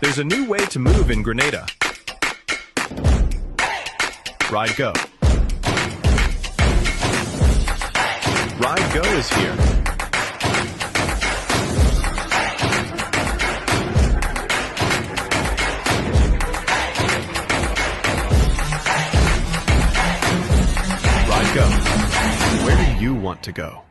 There's a new way to move in Grenada. Ride Go. Ride Go is here. Ride Go. Where do you want to go?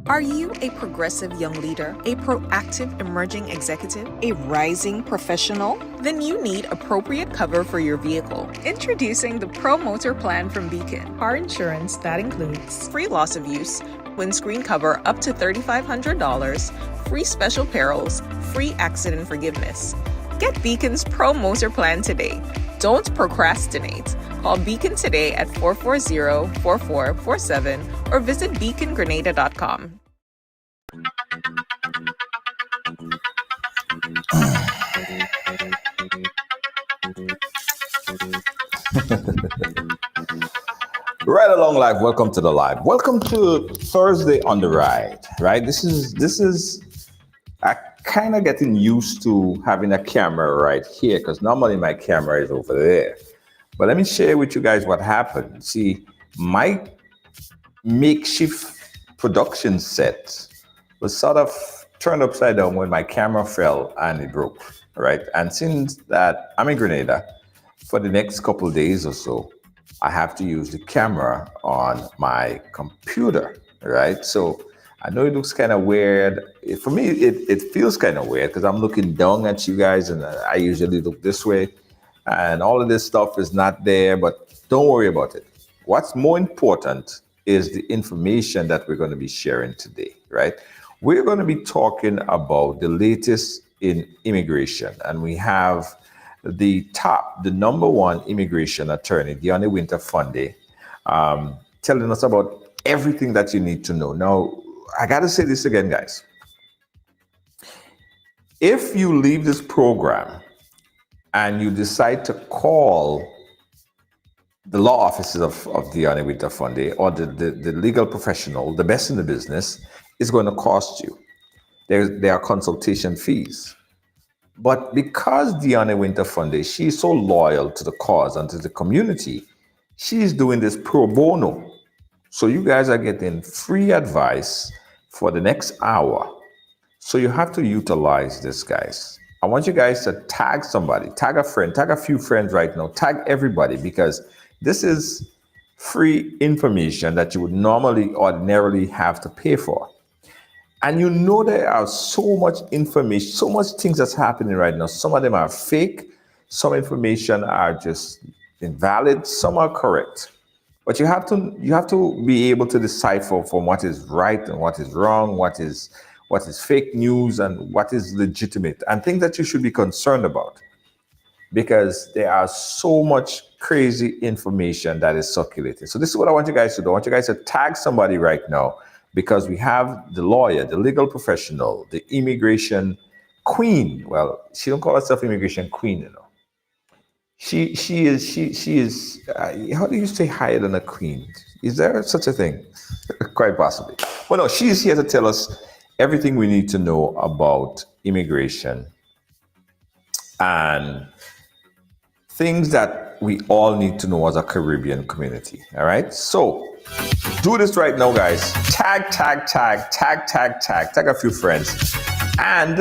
Are you a progressive young leader, a proactive emerging executive, a rising professional? Then you need appropriate cover for your vehicle. Introducing the Pro Motor Plan from Beacon. Car insurance that includes free loss of use, windscreen cover up to $3,500, free special perils, free accident forgiveness. Get Beacon's Pro Motor Plan today. Don't procrastinate. Call Beacon today at 440-4447 or visit beacongrenada.com. Right along live, welcome to the live. Welcome to Thursday on the Ride, right? This is I kind of getting used to having a camera right here because normally my camera is over there. But let me share with you guys what happened. See, my makeshift production set was sort of turned upside down when my camera fell and it broke, right? And since that I'm in Grenada, for the next couple of days or so, I have to use the camera on my computer, right? So I know it looks kind of weird. For me, it feels kind of weird because I'm looking down at you guys and I usually look this way. And all of this stuff is not there, but don't worry about it. What's more important is the information that we're going to be sharing today, right? We're going to be talking about the latest in immigration. And we have the number one immigration attorney, Dione Winter-Funde, telling us about everything that you need to know. Now, I got to say this again, guys. If you leave this program and you decide to call the law offices of Dione Winter-Funde or the legal professional, the best in the business, it's going to cost you. There are consultation fees. But because Dione Winter-Funde, she's so loyal to the cause and to the community, she's doing this pro bono. So you guys are getting free advice for the next hour. So you have to utilize this, guys. I want you guys to tag somebody, tag a friend, tag a few friends right now, tag everybody, because this is free information that you would ordinarily have to pay for. And you know there are so much information, so much things that's happening right now. Some of them are fake, some information are just invalid, some are correct. But you have to be able to decipher from what is right and what is wrong, what is fake news and what is legitimate, and things that you should be concerned about. Because there are so much crazy information that is circulating. So this is what I want you guys to do. I want you guys to tag somebody right now, because we have the lawyer, the legal professional, the immigration queen. Well, she don't call herself immigration queen, you know. She is. How do you say higher than a queen? Is there such a thing? Quite possibly. Well, no, she is here to tell us everything we need to know about immigration and things that we all need to know as a Caribbean community. All right. So do this right now, guys. Tag a few friends. And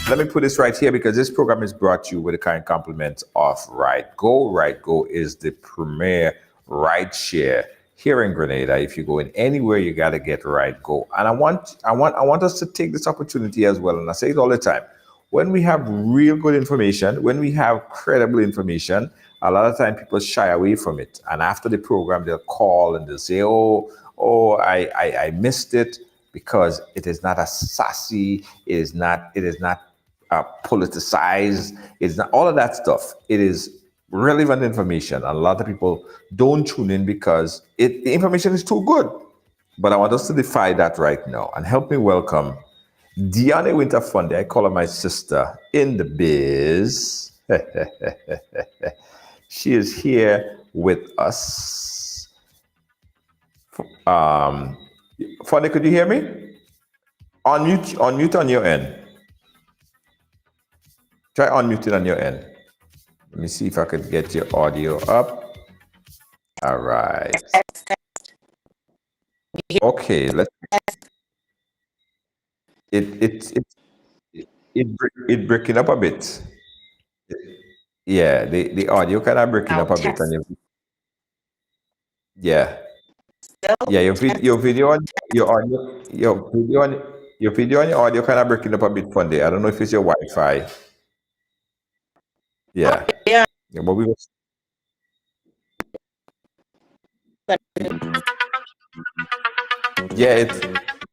let me put this right here, because this program is brought to you with a kind compliment of Ride Go. Ride Go is the premier ride share here in Grenada. If you go in anywhere, you got to get Ride Go. And I want us to take this opportunity as well. And I say it all the time. When we have real good information, when we have credible information, a lot of time people shy away from it. And after the program, they'll call and they'll say, I missed it, because it is not as sassy. It is not politicized. It's not all of that stuff. It is relevant information. A lot of people don't tune in because the information is too good. But I want us to defy that right now and help me welcome Dione Winter-Funde. I call her my sister in the biz. She is here with us. Funde, could you hear me? Unmute on your end. Try unmuting on your end. Let me see if I could get your audio up. All right. Okay. Let's. It breaking up a bit. Yeah, the audio kind of breaking Now up a bit, test. yeah, Still yeah. test. Your video on your audio your video and your audio kind of breaking up a bit from there. I don't know if it's your Wi-Fi. Oh, Yeah, yeah. yeah. But we was, yeah. It's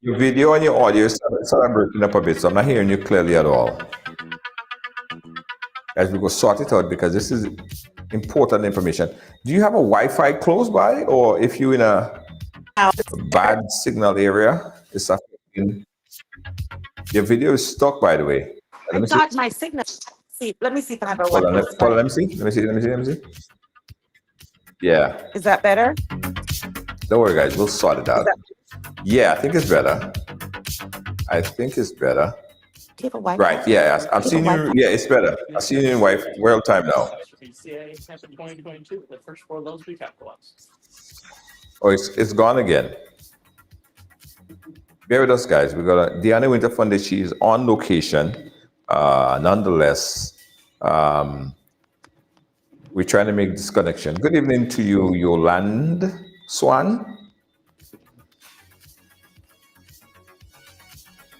your video and your audio is sort of breaking up a bit, so I'm not hearing you clearly at all. As we go sort it out because this is important information. Do you have a Wi-Fi close by, or if you're in a Now, bad signal area, it's affecting. Your video is stuck, by the way. I Let me see. got my signal. See, let me see if I have a Hold on. Wi-Fi Hold on. spot. Let me see. Let me see. Let me see. Let me see. Yeah. Is that better? Don't worry, guys. We'll sort it Is out. that Yeah, I think it's better. I think it's better. do you have a Wi-Fi? Right. Yeah. I'm Do you have a seeing you. Wi-Fi? Yeah, it's better. I see you in real time now. Oh, it's gone again. Bear with us, guys. We got Deanna Winter Funday. She is on location. Nonetheless, we're trying to make this connection. Good evening to you, Yolande Swan.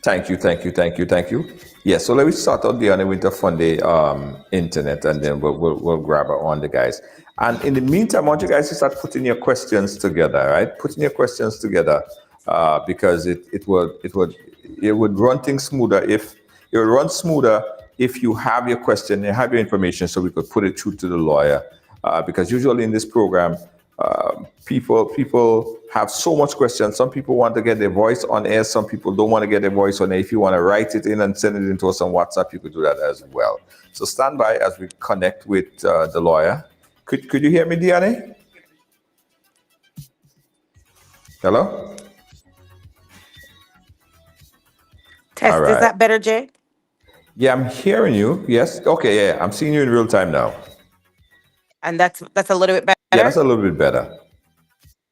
Thank you, thank you, thank you, thank you. Yeah, so let me start out the Winter Funday internet, and then we'll grab it on the guys. And in the meantime, I want you guys to start putting your questions together, right? Putting your questions together, because it would run things smoother if it would run smoother if you have your question, you have your information, so we could put it through to the lawyer. Because usually in this program, people have so much questions. Some people want to get their voice on air. Some people don't want to get their voice on air. If you want to write it in and send it into us on WhatsApp, you could do that as well. So stand by as we connect with the lawyer. Could you hear me, Diane? Hello? All Test. Is right. that better, Jay? Yeah, I'm hearing you. Yes. Okay. Yeah, I'm seeing you in real time now. And that's a little bit Yeah, better. that's a little bit better.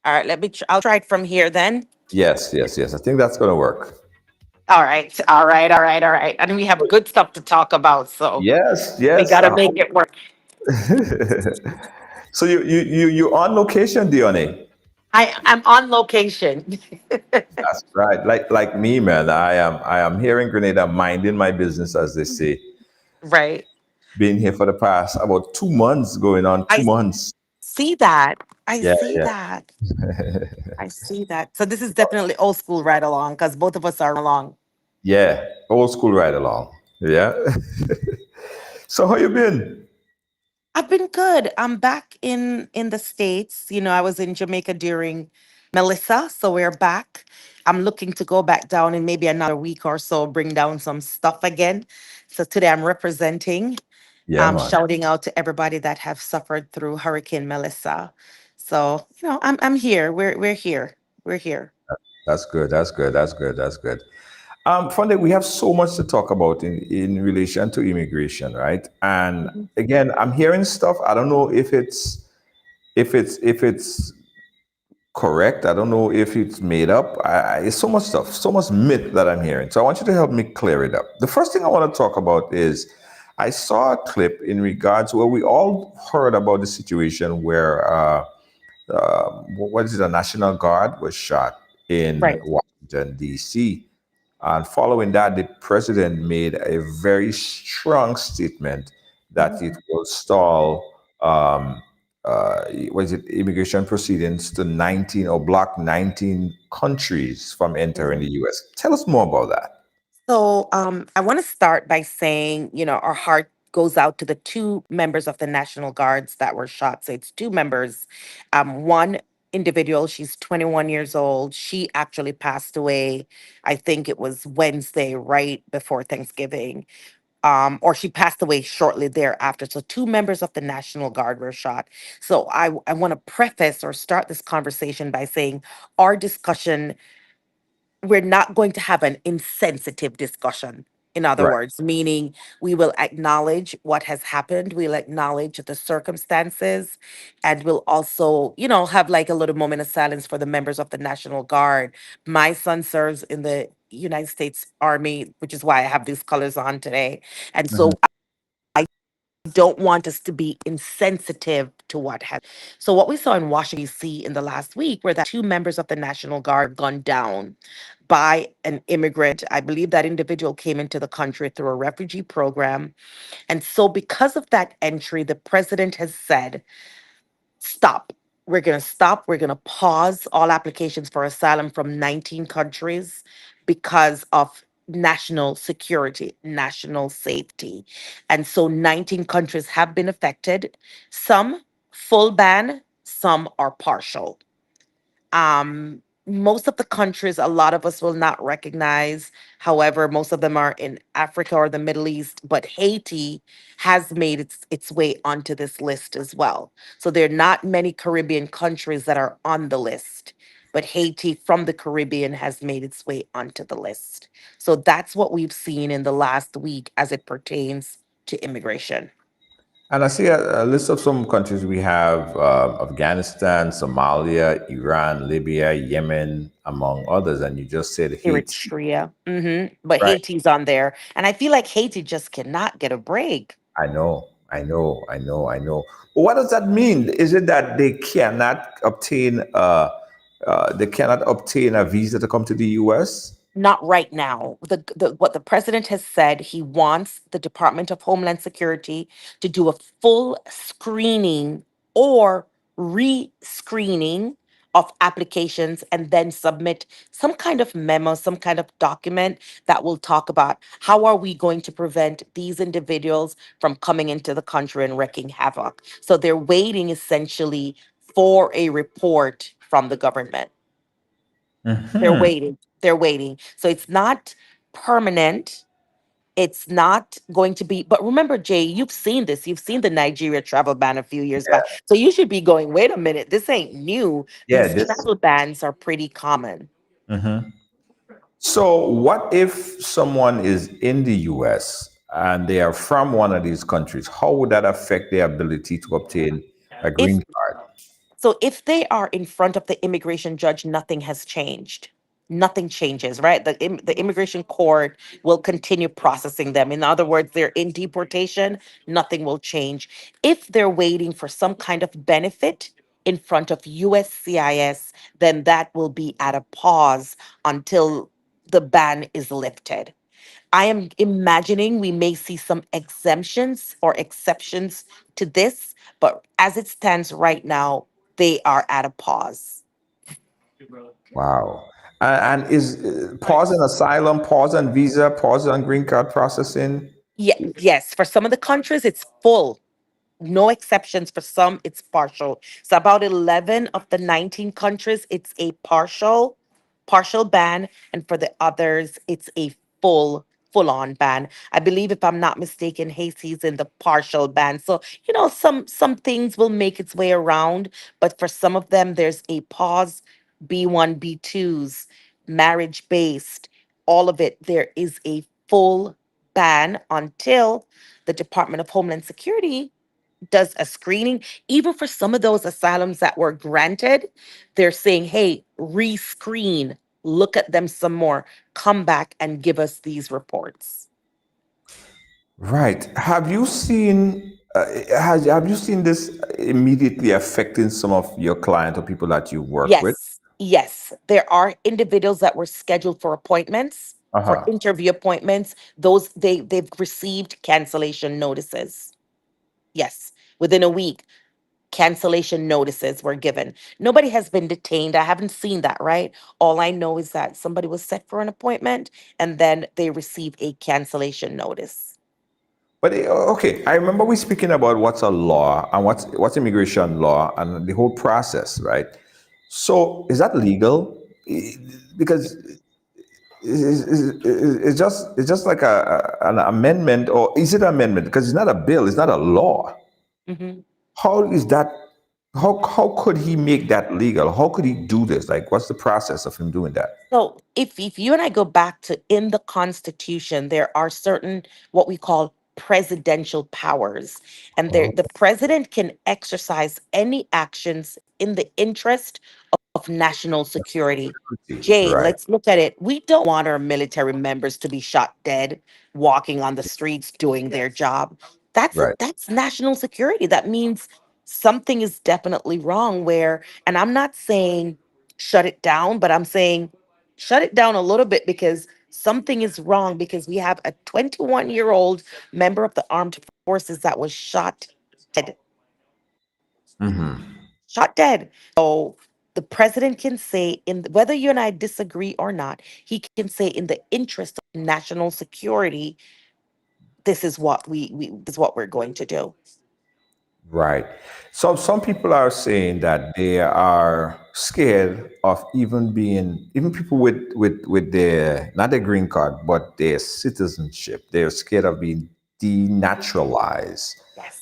All right. I'll try it from here then. Yes, yes, yes. I think that's going to work. All right. All right. All right. All right. And we have good stuff to talk about, so Yes, we yes. gotta make it work. So you on location, Dione? I'm on location. That's right. Like me, man. I am here in Grenada, minding my business, as they say. Right. Been here for the past about 2 months, going on two I months. see that. I Yeah, see yeah, that. I see that. So this is definitely old school right along because both of us are along. yeah. Old school ride along. Yeah. So how you been? I've been good. I'm back in the States. I was in Jamaica during Melissa, so we're back. I'm looking to go back down in maybe another week or so, bring down some stuff again. So today I'm representing, Yeah, man. shouting out to everybody that have suffered through Hurricane Melissa. So, I'm here. We're here. We're here. That's good. That's good. That's good. That's good. Funde, we have so much to talk about in relation to immigration, right? And Mhm. again, I'm hearing stuff. I don't know if it's correct. I don't know if it's made up. It's so much stuff, so much myth that I'm hearing. So I want you to help me clear it up. The first thing I want to talk about is I saw a clip in regards where we all heard about the situation where what is it? A National Guard was shot in Right. Washington D.C. And following that, the president made a very strong statement that Mhm. it will stall, what is it, immigration proceedings to 19 or block 19 countries from entering the U.S. Tell us more about that. So I want to start by saying, our heart goes out to the two members of the National Guards that were shot. So it's two members. One individual, she's 21 years old. She actually passed away, I think it was Wednesday, right before Thanksgiving. Or she passed away shortly thereafter. So two members of the National Guard were shot. So I want to preface or start this conversation by saying our discussion we're not going to have an insensitive discussion. In other Right. words, meaning we will acknowledge what has happened, we'll acknowledge the circumstances, and we'll also, have like a little moment of silence for the members of the National Guard. My son serves in the United States Army, which is why I have these colors on today. And Mhm. so don't want us to be insensitive to what has. So what we saw in Washington D.C. in the last week were that two members of the National Guard gunned down by an immigrant. I believe that individual came into the country through a refugee program. And so because of that entry, the president has said stop. We're going to stop. We're going to pause all applications for asylum from 19 countries because of national security, national safety. And so 19 countries have been affected. Some full ban, some are partial. Most of the countries, a lot of us will not recognize. However, most of them are in Africa or the Middle East, but Haiti has made its way onto this list as well. So there are not many Caribbean countries that are on the list, but Haiti from the Caribbean has made its way onto the list. So that's what we've seen in the last week as it pertains to immigration. And I see a list of some countries we have: Afghanistan, Somalia, Iran, Libya, Yemen, among others. And you just said Haiti. Eritrea. But Right. Haiti's on there. And I feel like Haiti just cannot get a break. I know, I know, I know, I know. But what does that mean? Is it that they cannot obtain a visa to come to the U.S.? Not right now. The what the president has said, he wants the Department of Homeland Security to do a full screening or re-screening of applications and then submit some kind of memo, some kind of document that will talk about how are we going to prevent these individuals from coming into the country and wreaking havoc. So they're waiting essentially for a report from the government. They're Hmm. waiting. They're waiting. So it's not permanent. It's not going to be, but remember, Jay, you've seen this. You've seen the Nigeria travel ban a few years back. So you should be going, wait a minute, this ain't new. Yeah. These This. travel bans are pretty common. Mhm. So, what if someone is in the US and they are from one of these countries? How would that affect their ability to obtain a If green card? So if they are in front of the immigration judge, nothing has changed. Nothing changes, right? The immigration court will continue processing them. In other words, they're in deportation, nothing will change. If they're waiting for some kind of benefit in front of USCIS, then that will be at a pause until the ban is lifted. I am imagining we may see some exemptions or exceptions to this, but as it stands right now, they are at a pause. Wow. And is pause on asylum, pause on visa, pause on green card processing? Yeah, yes, for some of the countries, it's full. No exceptions. For some, it's partial. So about 11 of the 19 countries, it's a partial ban, and for the others, it's a full on ban. I believe, if I'm not mistaken, Haiti's in the partial ban. So, some things will make its way around, but for some of them, there's a pause. B1, B2s, marriage based, all of it, there is a full ban until the Department of Homeland Security does a screening. Even for some of those asylums that were granted, they're saying, hey, rescreen, look at them some more, come back and give us these reports. Right. Have you seen this immediately affecting some of your clients or people that you work with? Yes, there are individuals that were scheduled for appointments, for Uh-huh. interview appointments. Those they've received cancellation notices. Yes, within a week, cancellation notices were given. Nobody has been detained. I haven't seen that, right? All I know is that somebody was set for an appointment and then they received a cancellation notice. But okay, I remember we speaking about what's a law and what's immigration law and the whole process, right? So is that legal? Because it's just like an amendment, or is it an amendment? Because it's not a bill, it's not a law. Mhm. How is that How could he make that legal? How could he do this? Like, what's the process of him doing that? So if you and I go back to in the Constitution, there are certain what we call presidential powers, and there Oh, the president can exercise any actions in the interest of national security. Jay, right, let's look at it. We don't want our military members to be shot dead walking on the streets doing their job. right. That's national security. That means something is definitely wrong where, and I'm not saying shut it down, but I'm saying shut it down a little bit because something is wrong because we have a 21-year-old member of the armed forces that was dead, Hmm. shot dead. So the president can say whether you and I disagree or not, he can say in the interest of national security, this is what we this is what we're going to do. Right. So some people are saying that they are scared of even people with their not their green card but their citizenship. They're scared of being denaturalized. Yes.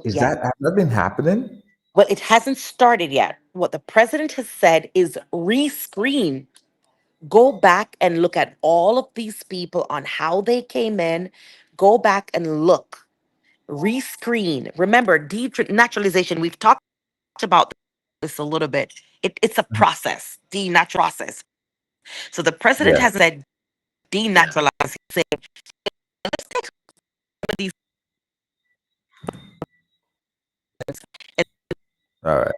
Is Yes. that has that been happening? Well, it hasn't started yet. What the president has said is rescreen. Go back and look at all of these people on how they came in. Go back and look. Rescreen. Remember, denaturalization, we've talked about this a little bit. It's a process, denaturalization. So the president Yeah. hasn't said denaturalize. He's saying, let's take some of these and All right.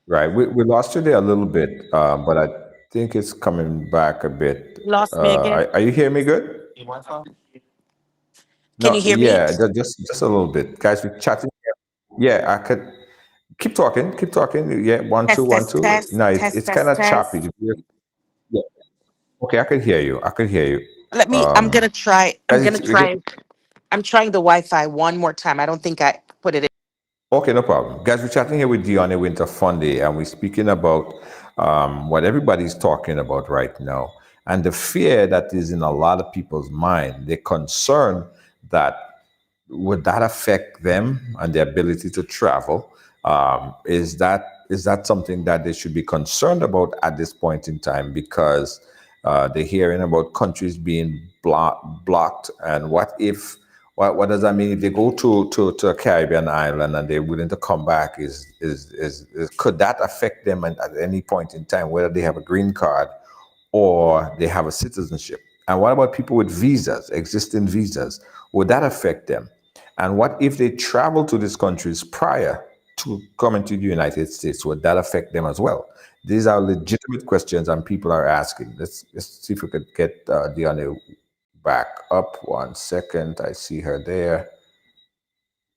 Right. We lost you there a little bit, but I think it's coming back a bit. lost me again. Are you hearing me good? Can you No, hear me? yeah, just a little bit, guys. We're chatting. Yeah, I could keep talking, keep talking. Yeah, one two Test, one test, two. test, No, test, it's kind test, of choppy. test. Yeah. Okay, I could hear you. I could hear you. Let me, I'm Um, gonna try, I'm guys, gonna try, I'm trying the Wi-Fi one more time. I don't think I put it in. okay, no problem. Guys, we're chatting here with Dion Winter Fundy, and we're speaking about what everybody's talking about right now and the fear that is in a lot of people's mind. They're concerned that would that affect them and their ability to travel? Is that something that they should be concerned about at this point in time? Because they're hearing about countries being blocked, and what does that mean if they go to a Caribbean island and they're willing to come back? Could that affect them at any point in time, whether they have a green card or they have a citizenship? And what about people with visas, existing visas? Would that affect them? And what if they travel to these countries prior to coming to the United States? Would that affect them as well? These are legitimate questions and people are asking. Let's see if we could get Diana back up 1 second. I see her there.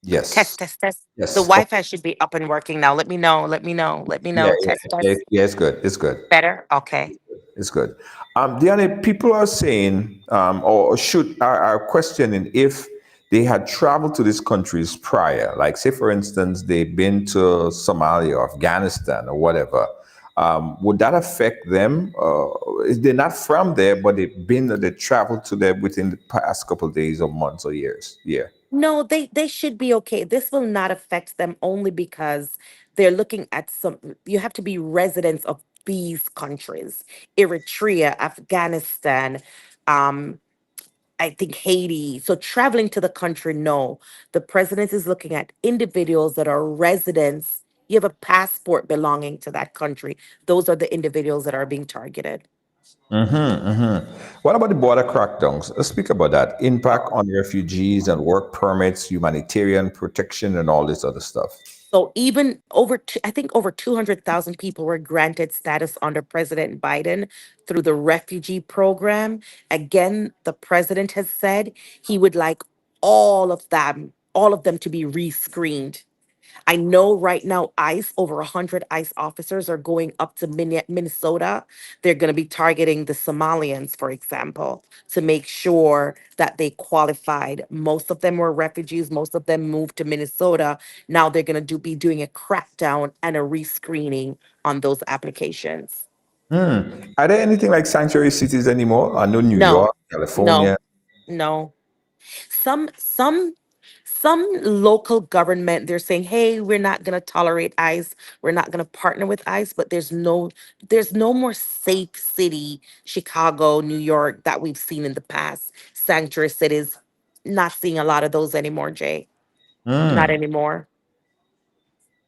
Test, Yes. test, test. The Yes. Okay. Wi-Fi should be up and working now. Let me know. Let me know. Let me Yeah, know. yeah, Test, yeah, test. yeah, it's good. It's good. Better. Okay. It's good. Diana, people are saying, or are questioning if they had traveled to these countries prior. Like, say, for instance, they've been to Somalia or Afghanistan or whatever. Would that affect them? They're not from there, but they traveled to there within the past couple of days or months or years. Yeah. No, they should be okay. This will not affect them only because they're looking at some. You have to be residents of these countries: Eritrea, Afghanistan, um, I think Haiti. So traveling to the country, no. The president is looking at individuals that are residents. You have a passport belonging to that country. Those are the individuals that are being targeted. What about the border crackdowns? Let's speak about that. Impact on refugees and work permits, humanitarian protection, and all this other stuff. So even I think over 200,000 people were granted status under President Biden through the refugee program. Again, the president has said he would like all of them to be rescreened. I know right now over 100 ICE officers are going up to Minnesota. They're going to be targeting the Somalians, for example, to make sure that they qualified. Most of them were refugees. Most of them moved to Minnesota. Now they're going to be doing a crackdown and a rescreening on those applications. Are there anything like sanctuary cities anymore? I know New No, York, no, California. no. Some some local government, they're saying, hey, we're not going to tolerate ICE, we're not going to partner with ICE, but there's no more safe city, Chicago, New York, that we've seen in the past, sanctuary cities. Not seeing a lot of those anymore, Jay. Not Mm, anymore.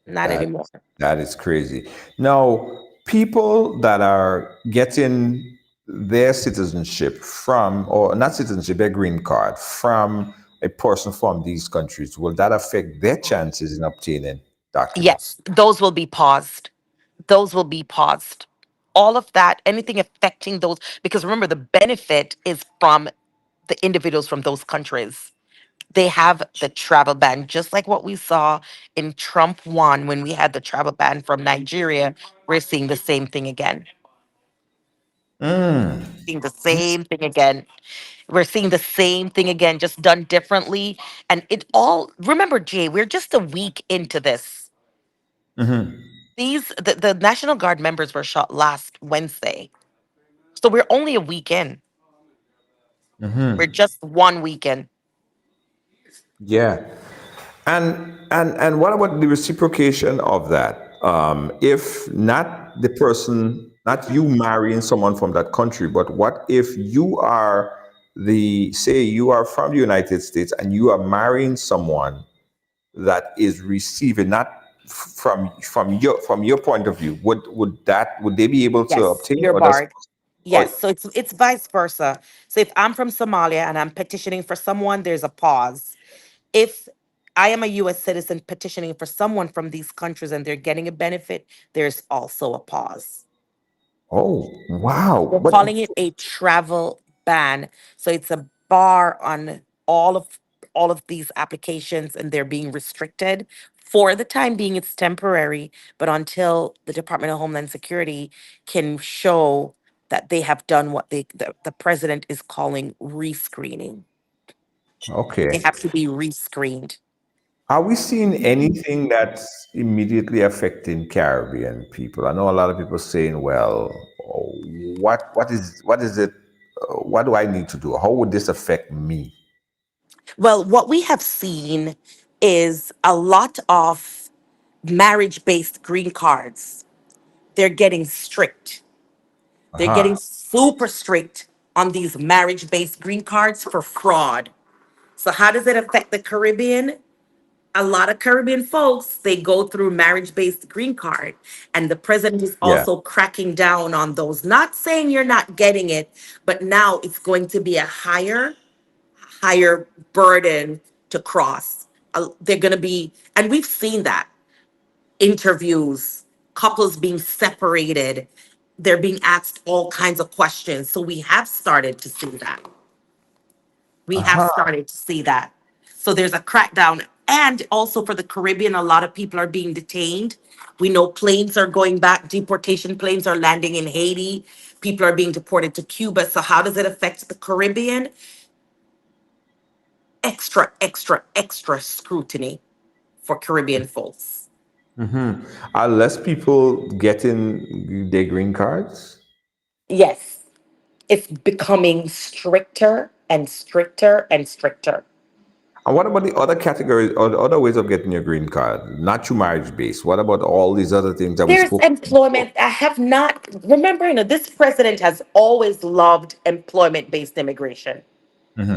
Not that anymore. that is crazy. Now, people that are getting their citizenship from, or not citizenship, their green card from a person from these countries, will that affect their chances in obtaining documents? Yes, those will be paused. Those will be paused. All of that, anything affecting those, because remember, the benefit is from the individuals from those countries. They have the travel ban, just like what we saw in Trump 1 when we had the travel ban from Nigeria. We're seeing the same thing again. Mm, Seeing the same thing again. We're seeing the same thing again, just done differently. And it all, remember, Jay, we're just a week into this. The National Guard members were shot last Wednesday. So we're only a week in. We're just one weekend. yeah. And what about the reciprocation of that? If not the person, not you marrying someone from that country, but what if you are say you are from the United States and you are marrying someone that is receiving, not from your point of view, would they be able to Yes, obtain, you're or does, barred. or Yes, so it's vice versa. So if I'm from Somalia and I'm petitioning for someone, there's a pause. If I am a US citizen petitioning for someone from these countries and they're getting a benefit, there's also a pause. oh wow, We're calling it a travel ban. So it's a bar on all of these applications, and they're being restricted. For the time being, it's temporary, but until the Department of Homeland Security can show that they have done what the president is calling rescreening. They okay. have to be rescreened. Are we seeing anything that's immediately affecting Caribbean people? I know a lot of people saying, "Well, what is it? What do I need to do? How would this affect me?" Well, what we have seen is a lot of marriage based green cards. They're getting strict. They're getting Aha. super strict on these marriage based green cards for fraud. So, how does it affect the Caribbean? A lot of Caribbean folks, they go through marriage based green card. And the president is Yeah. also cracking down on those. Not saying you're not getting it, but now it's going to be a higher burden to cross. They're going to be, and we've seen that interviews, couples being separated, they're being asked all kinds of questions. So we have started to see that. We have Aha. started to see that. So there's a crackdown. And also for the Caribbean, a lot of people are being detained. We know planes are going back, deportation planes are landing in Haiti. People are being deported to Cuba. So, how does it affect the Caribbean? Extra, extra, extra scrutiny for Caribbean folks. Are less people getting their green cards? Yes, it's becoming stricter and stricter and stricter. And what about the other categories or the other ways of getting your green card? Not your marriage base. What about all these other things that we There's spoke about? employment. I have not, remember, this president has always loved employment based immigration.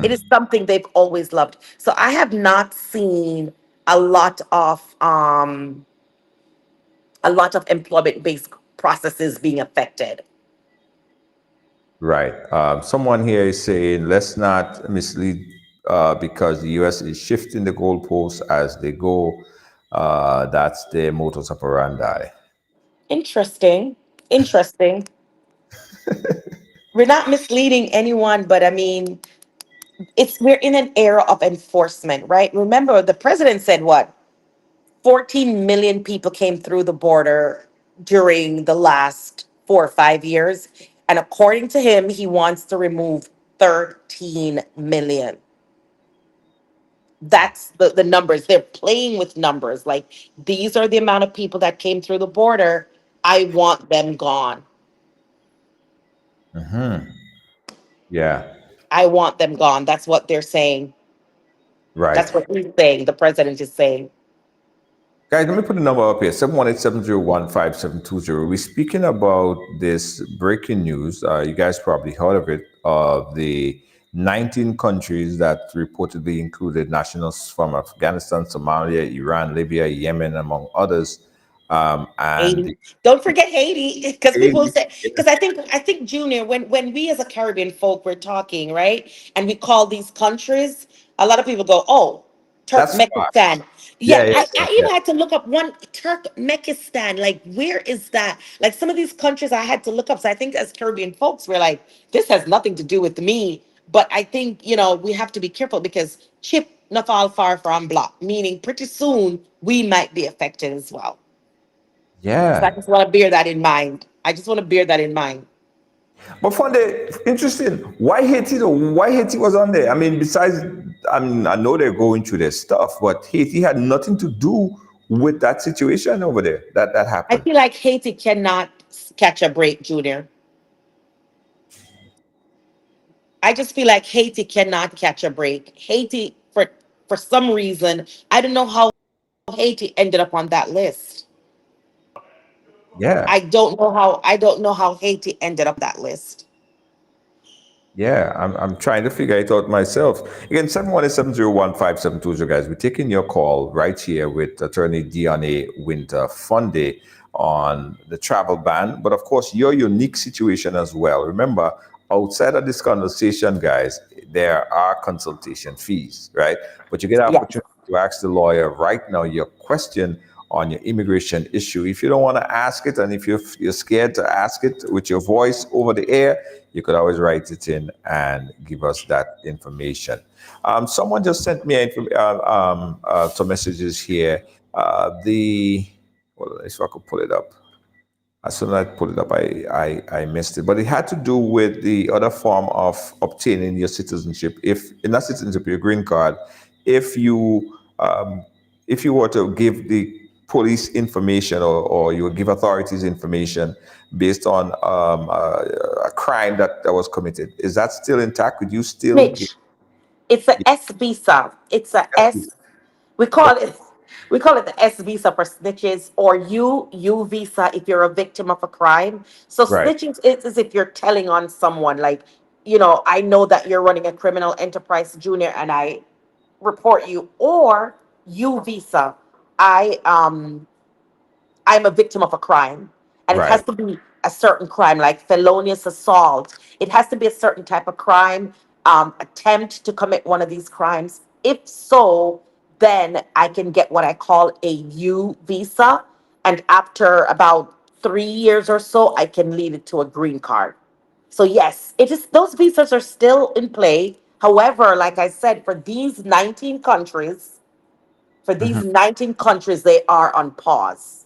It is something they've always loved. So I have not seen a lot of um a lot of employment based processes being affected. Right. Someone here is saying, let's not mislead because the US is shifting the goalposts as they go. That's their modus operandi. Interesting. Interesting. We're not misleading anyone, but I mean, we're in an era of enforcement, right? Remember, the president said what? 14 million people came through the border during the last 4 or 5 years. And according to him, he wants to remove 13 million. That's the numbers. They're playing with numbers. Like, these are the amount of people that came through the border. I want them gone. Yeah. I want them gone. That's what they're saying. Right. That's what he's saying. The president is saying. Guys, let me put the number up here 718-701-5720. We're speaking about this breaking news. You guys probably heard of it, of the 19 countries that reportedly included nationals from Afghanistan, Somalia, Iran, Libya, Yemen, among others. And Haiti. Don't forget Haiti, because people Haiti. say, because I think Junior, when we as a Caribbean folk we're talking, right, and we call these countries, a lot of people go, oh, That's fine. Turkmenistan. Yeah, Yeah, yeah, I, yeah, I yeah. even had to look up one Turkmenistan. Like, where is that? Like some of these countries I had to look up. So I think as Caribbean folks, we're like, this has nothing to do with me. But I think, we have to be careful because chip not all far from block, meaning pretty soon we might be affected as well. So I Yeah. just want to bear that in mind. I just want to bear that in mind. But for the interesting, why Haiti though? Why Haiti was on there? I mean, besides, I mean, I know they're going through their stuff, but Haiti had nothing to do with that situation over there that I happened. feel like Haiti cannot catch a break, Junior. I just feel like Haiti cannot catch a break. Haiti, for some reason, I don't know how Haiti ended up on that list. Yeah. I don't know how Haiti ended up that list. Yeah, I'm trying to figure it out myself. Again, 718-701-5720, guys. We're taking your call right here with Attorney Diane Winter Funday on the travel ban, but of course, your unique situation as well. Remember, outside of this conversation, guys, there are consultation fees, right? But you get an Yes. opportunity to ask the lawyer right now your question on your immigration issue. If you don't want to ask it, and if you're scared to ask it with your voice over the air, you could always write it in and give us that information. Someone just sent me some messages here. Well, if I could pull it up. As soon as I pulled it up, I missed it. But it had to do with the other form of obtaining your citizenship. If in that citizenship, your green card, if you if you were to give the police information, or you would give authorities information based on a crime that was committed, is that still intact? Could you still give? Mitch, it's a S visa. It's a S. We call Okay, it we call it the S visa for snitches, or U visa if you're a victim of a crime. So right, snitching is if you're telling on someone, like, I know that you're running a criminal enterprise, Junior, and I report you. Or U visa. I I'm a victim of a crime. And it right, has to be a certain crime, like felonious assault. It has to be a certain type of crime, attempt to commit one of these crimes. If so, then I can get what I call a U visa. And after about 3 years or so, I can lead it to a green card. So yes, it is, those visas are still in play. However, like I said, for these 19 countries, they are on pause.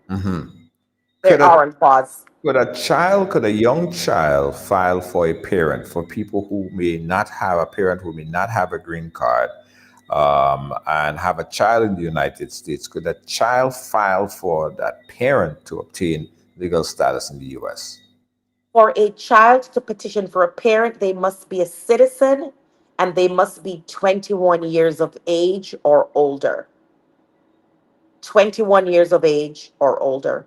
They could a are on pause. could a young child file for a parent, for people who may not have a parent, who may not have a green card, and have a child in the United States? Could a child file for that parent to obtain legal status in the U.S.? For a child to petition for a parent, they must be a citizen and they must be 21 years of age or older. 21 years of age or older.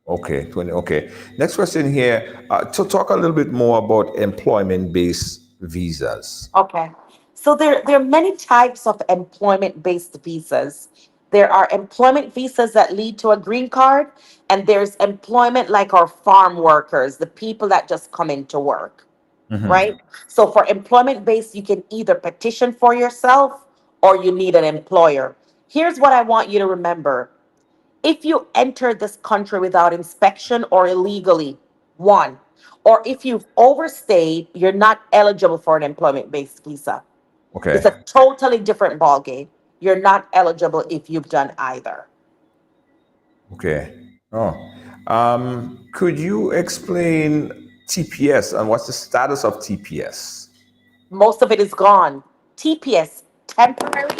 Okay, 20. Okay. Next question here. To talk a little bit more about employment-based visas. Okay. So there are many types of employment based visas. There are employment visas that lead to a green card, and there's employment like our farm workers, the people that just come into work, right? So for employment based, you can either petition for yourself or you need an employer. Here's what I want you to remember. If you enter this country without inspection or illegally, one, or if you've overstayed, you're not eligible for an employment based visa. It's Okay. a totally different ballgame. You're not eligible if you've done either. Okay. Oh. Could you explain TPS and what's the status of TPS? Most of it is gone. TPS, temporary.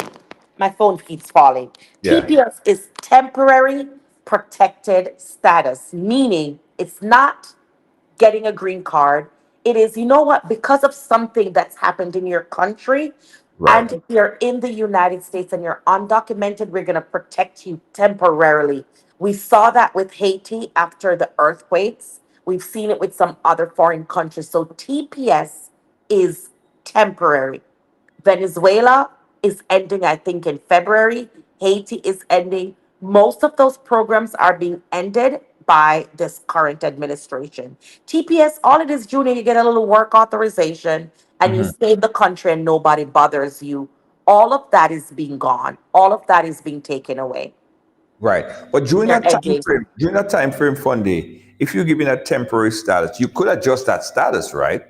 My phone keeps falling. Yeah. TPS is temporary protected status, meaning it's not getting a green card. It is, you know what, because of something that's happened in your country, Right. And if you're in the United States and you're undocumented, we're going to protect you temporarily. We saw that with Haiti after the earthquakes. We've seen it with some other foreign countries. So TPS is temporary. Venezuela is ending, I think, in February. Haiti is ending. Most of those programs are being ended by this current administration. TPS, all it is, Junior, you get a little work authorization and you Mhm. stay in the country and nobody bothers you. All of that is being gone. All of that is being taken away. Right. But They're ending. during that time frame, Fundy, if you're given a temporary status, you could adjust that status, right?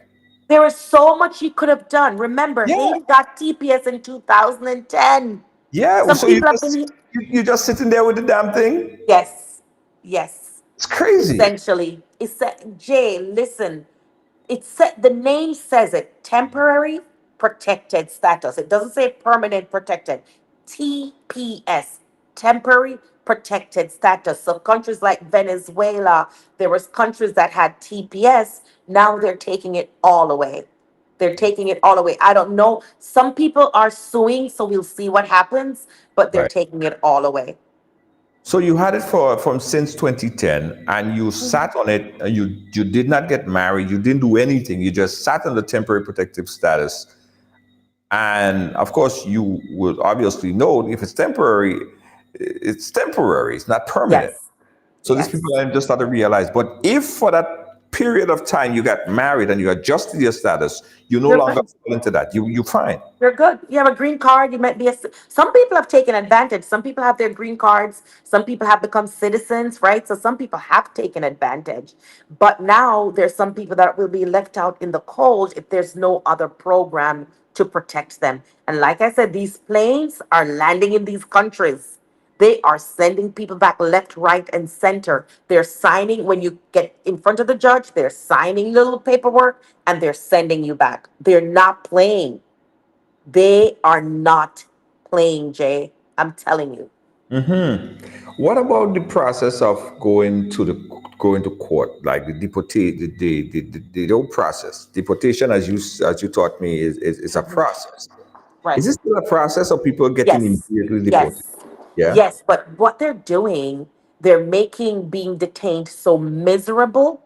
There is so much you could have done. Remember, Yeah. Haiti got TPS in 2010. Yeah. Some So you people have just been, you just sitting there with the damn thing. yes, yes. It's crazy. Essentially, it's Jay. Listen, the name says it. Temporary protected status. It doesn't say permanent protected. TPS, temporary protected status. So countries like Venezuela, there was countries that had TPS. Now they're taking it all away. They're taking it all away. I don't know. Some people are suing, so we'll see what happens. But they're Right. taking it all away. So you had it for from since 2010, and you Mhm. sat on it. And you did not get married. You didn't do anything. You just sat on the temporary protective status. And of course, you would obviously know if it's temporary, it's temporary. It's not permanent. Yes. So these people Yes. are just start to realize. But if for that period of time you got married and you adjusted your status, you no You're longer good. fall into that. You fine. You're good. You have a green card. You might be a. Some people have taken advantage. Some people have their green cards. Some people have become citizens, right? So some people have taken advantage. But now there's some people that will be left out in the cold if there's no other program to protect them. And like I said, these planes are landing in these countries. They are sending people back left, right, and center. They're signing when you get in front of the judge, they're signing little paperwork and they're sending you back. They're not playing. They are not playing, Jay. I'm telling you. What about the process of going to court, like the deportation, the whole process? Deportation, as you taught me, is a Mhm. process. Is Right. it still a process of people getting Yes. immediately deported? Yes. Yeah. Yes. But what they're doing, they're making being detained so miserable,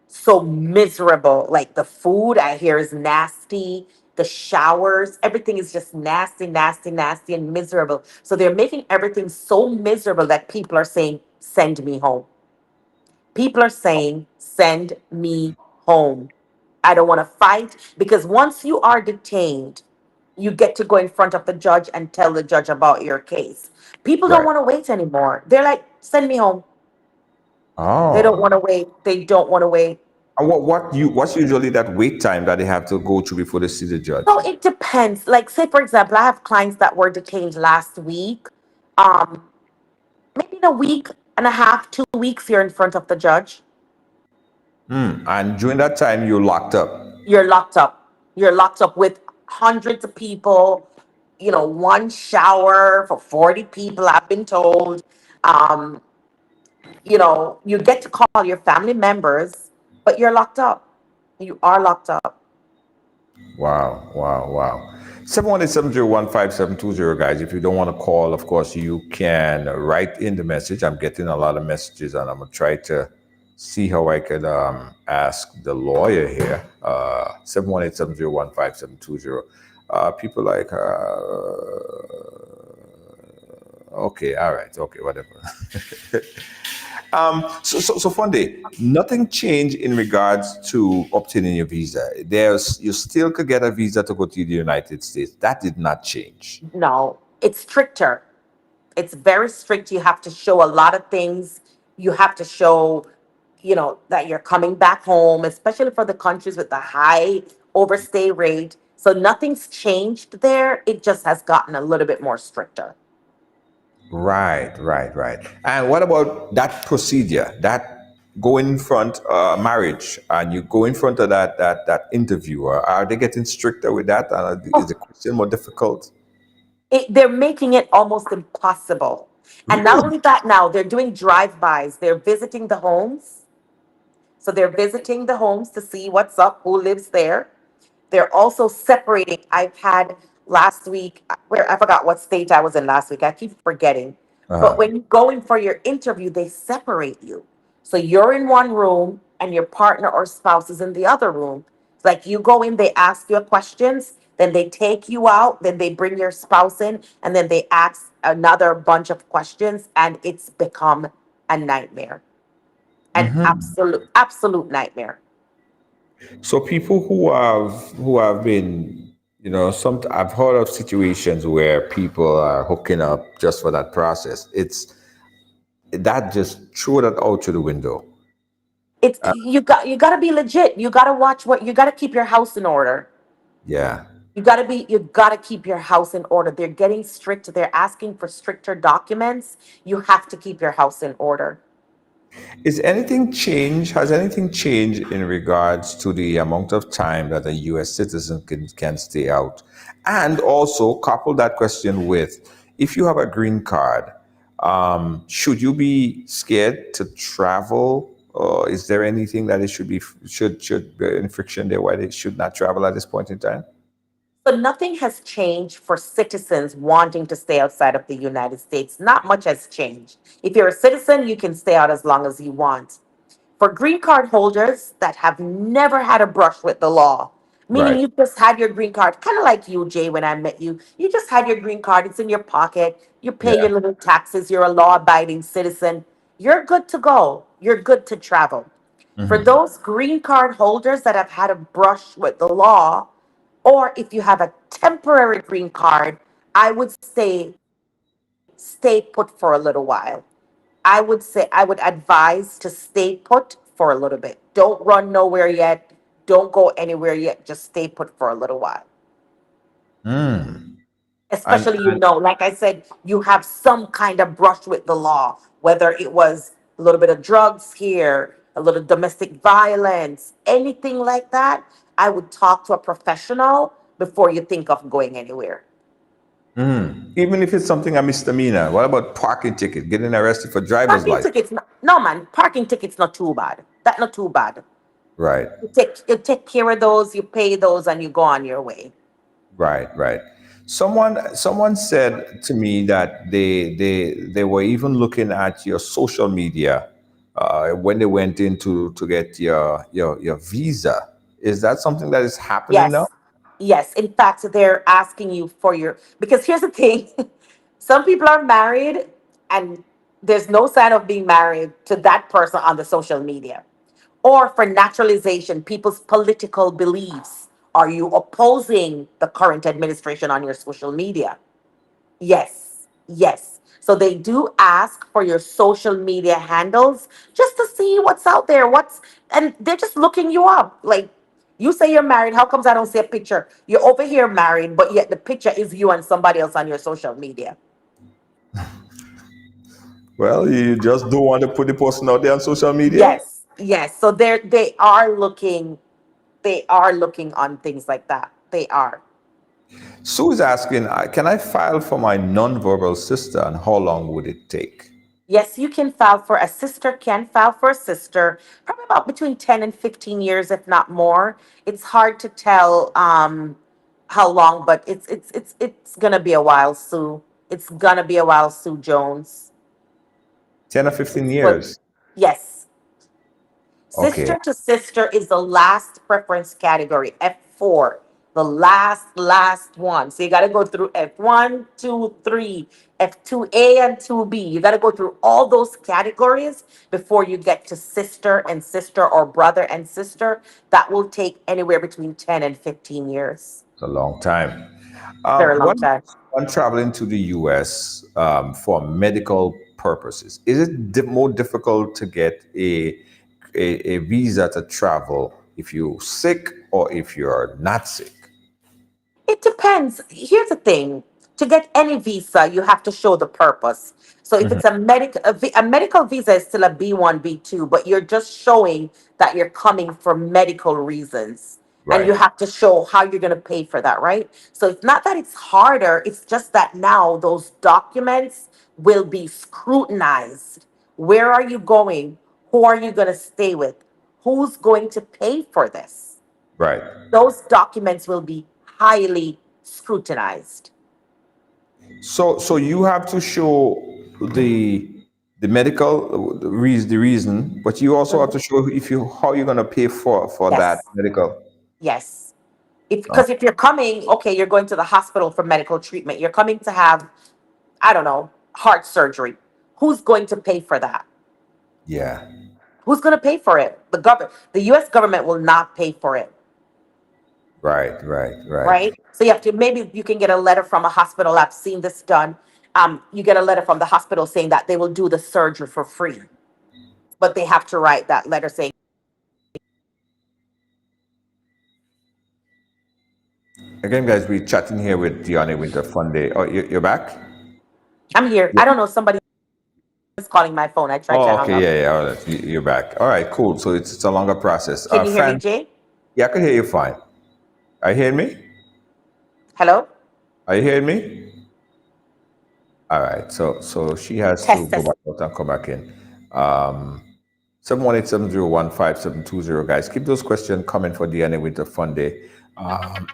so miserable. Like the food I hear is nasty. The showers, everything is just nasty, nasty, nasty, and miserable. So they're making everything so miserable that people are saying, send me home. People are saying, send me home. I don't want to fight because once you are detained, you get to go in front of the judge and tell the judge about your case. People don't Right. want to wait anymore. They're like, send me home. They don't Oh. want to wait. They don't want to wait. And what's usually that wait time that they have to go through before they see the So judge? it depends. Like, say, for example, I have clients that were detained last week. Um, Maybe in a week and a half, 2 weeks, you're in front of the judge. And during that time, you're locked up. You're locked up. You're locked up with hundreds of people, one shower for 40 people, I've been told. Um, you get to call your family members, but you're locked up. You are locked up. Wow, wow, wow. 718-701-5720, guys. If you don't want to call, of course, you can write in the message. I'm getting a lot of messages, and I'm going to try to see how I could ask the lawyer here. 718-701-5720. People like, okay, all right, okay, whatever. So Funde, nothing changed in regards to obtaining your visa. You still could get a visa to go to the United States. That did not change. No, it's stricter. It's very strict. You have to show a lot of things. You have to show, that you're coming back home, especially for the countries with the high overstay rate. So nothing's changed there. It just has gotten a little bit more stricter. Right, right, right. And what about that procedure? That go in front marriage, and you go in front of that interviewer. Are they getting stricter with that? Is Oh, the question more difficult? they're making it almost impossible. And not Really? only that, now they're doing drive-bys. They're visiting the homes. So they're visiting the homes to see what's up, who lives there. They're also separating. I've had last week, where I forgot what state I was in last week. I keep forgetting. But Uh-huh. when you go in for your interview, they separate you. So you're in one room and your partner or spouse is in the other room. It's like you go in, they ask you questions, then they take you out, then they bring your spouse in, and then they ask another bunch of questions, and it's become a nightmare. An absolute, absolute nightmare. So people who have been, some I've heard of situations where people are hooking up just for that process. It's that just throw that out to the window. It's you gotta be legit. You gotta watch what you gotta keep your house in order. Yeah. You gotta keep your house in order. They're getting strict. They're asking for stricter documents. You have to keep your house in order. Is anything changed? Has anything changed in regards to the amount of time that a U.S. citizen can stay out? And also couple that question with, if you have a green card, should you be scared to travel? Or is there anything that it should be any friction there why they should not travel at this point in time? So nothing has changed for citizens wanting to stay outside of the United States. Not much has changed. If you're a citizen, you can stay out as long as you want. For green card holders that have never had a brush with the law, meaning Right. you just had your green card, kind of like you, Jay, when I met you, you just had your green card, it's in your pocket, you pay your Yeah. little taxes, you're a law abiding citizen, you're good to go, you're good to travel. For those green card holders that have had a brush with the law, or if you have a temporary green card, I would say stay put for a little while. I would say I would advise to stay put for a little bit. Don't run nowhere yet. Don't go anywhere yet. Just stay put for a little while. And, Especially, and like I said, you have some kind of brush with the law, whether it was a little bit of drugs here, a little domestic violence, anything like that. I would talk to a professional before you think of going anywhere. even if it's something a misdemeanor, what about parking ticket, getting arrested for driver's Parking license? tickets, no man, parking tickets not too bad. That not too bad. Right. You take care of those, you pay those, and you go on your way. Right, right. Someone said to me that they were even looking at your social media when they went in to get your visa. Is that something that is happening now? Yes. Yes. In fact, they're asking you for because here's the thing. Some people are married and there's no sign of being married to that person on the social media. Or for naturalization, people's political beliefs. Are you opposing the current administration on your social media? Yes, yes. So they do ask for your social media handles just to see what's out there. And they're just looking you up. Like you say you're married. How comes I don't see a picture? You're over here married, but yet the picture is you and somebody else on your social media. Well, you just don't want to put the person out there on social media. Yes, yes. So they are looking on things like that. They are. Sue is asking, can I file for my nonverbal sister, and how long would it take? Yes, you can file for a sister, can file for a sister, probably about between 10 and 15 years, if not more. It's hard to tell how long, but it's gonna be a while, Sue. It's gonna be a while, Sue Jones. 10 or 15 It's good. years. Yes. Okay. Sister to sister is the last preference category, F4, the last one. So you got to go through F1, 2, 3, F2A, and 2B. You got to go through all those categories before you get to sister and sister or brother and sister. That will take anywhere between 10 and 15 years. It's a long time. Very long What time. about when traveling to the US for medical purposes? Is it more difficult to get a visa to travel if you're sick or if you're not sick? It depends. Here's the thing. To get any visa, you have to show the purpose. So if it's a medical visa is still a B1, B2, but you're just showing that you're coming for medical reasons. And Right. you have to show how you're going to pay for that, right? So it's not that it's harder, it's just that now those documents will be scrutinized. Where are you going? Who are you going to stay with? Who's going to pay for this? Right. Those documents will be highly scrutinized. So you have to show the the medical the reason, but you also have Mhm. to show if you how you're gonna pay for that Yes, medical. yes. If Oh, because if you're coming, okay, you're going to the hospital for medical treatment. You're coming to have, I don't know, heart surgery. Who's going to pay for that? yeah. Who's going to pay for it? The U.S. government will not pay for it, Right. Right. Right. right? So you have to, maybe you can get a letter from a hospital. I've seen this done. You get a letter from the hospital saying that they will do the surgery for free, but they have to write that letter saying, Again, guys, we're chatting here with Dione Winter Funday. Oh, you're back? "I'm here." Yeah. I don't know. Somebody is calling my phone. I tried to Oh, hang okay. up. Yeah. Yeah. All right. You're back. All right. Cool. So it's a longer process. Can you hear me, Fran, Jay? yeah, I can hear you fine. Are you hearing me? Hello. Are you hearing me? All right. So she has to Test go test. back out and come back in. Um, 718-701-5720, guys. Keep those questions coming for DNA Winter Fun Day. Um,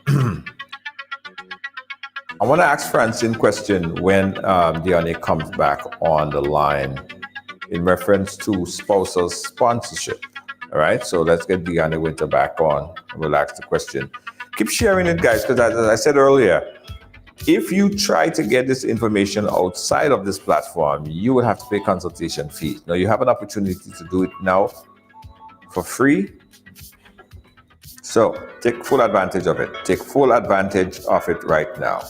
I want to ask Francine question when DNA comes back on the line in reference to spousal sponsorship. All right, so let's get Deanna Winter back on. We'll ask the question. Keep sharing it, guys, because as I said earlier, if you try to get this information outside of this platform, you will have to pay consultation fees. Now, you have an opportunity to do it now for free. So take full advantage of it. Take full advantage of it right now.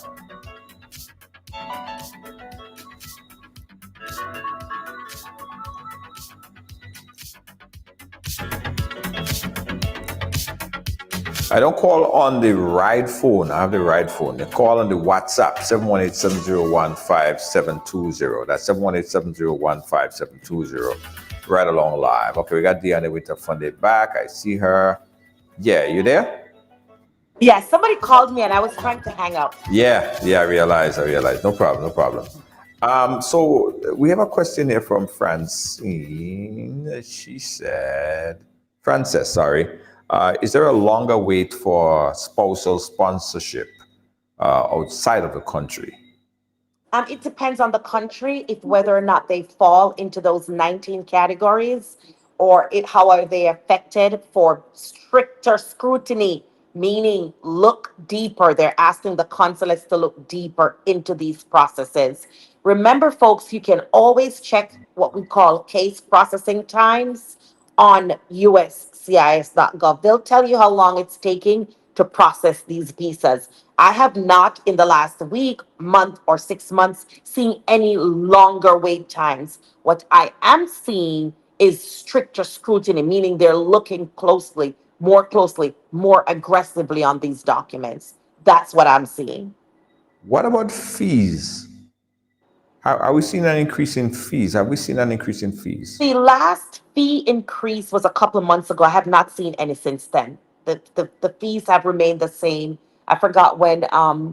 I don't call on the ride phone. I have the ride phone. They call on the WhatsApp, 718-701-5720. That's 718-701-5720. Right along live. Okay, we got Deanna with the Funday back. I see her. Yeah, you there? Yeah, somebody called me and I was trying to hang up. Yeah, I realize. No problem, no problem. So we have a question here from Francine. She said, Frances, sorry. Is there a longer wait for spousal sponsorship outside of the country? It depends on the country, if whether or not they fall into those 19 categories, or how are they affected for stricter scrutiny, meaning look deeper. They're asking the consulates to look deeper into these processes. Remember, folks, you can always check what we call case processing times on uscis.gov. They'll tell you how long it's taking to process these visas. I have not in the last week, month, or 6 months seen any longer wait times. What I am seeing is stricter scrutiny, meaning they're looking closely, more aggressively on these documents. That's what I'm seeing. What about fees? Are we seeing an increase in fees? Have we seen an increase in fees? The last fee increase was a couple of months ago. I have not seen any since then. The fees have remained the same. I forgot when,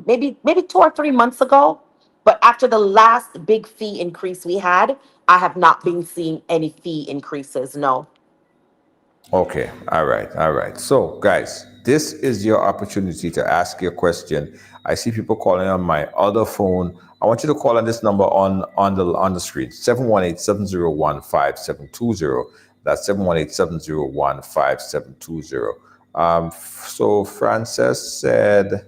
maybe 2 or 3 months ago. But after the last big fee increase we had, I have not been seeing any fee increases. No. Okay, all right. So, guys, this is your opportunity to ask your question. I see people calling on my other phone. I want you to call on this number on the screen, 718-701-5720. That's 718-701-5720. So Frances said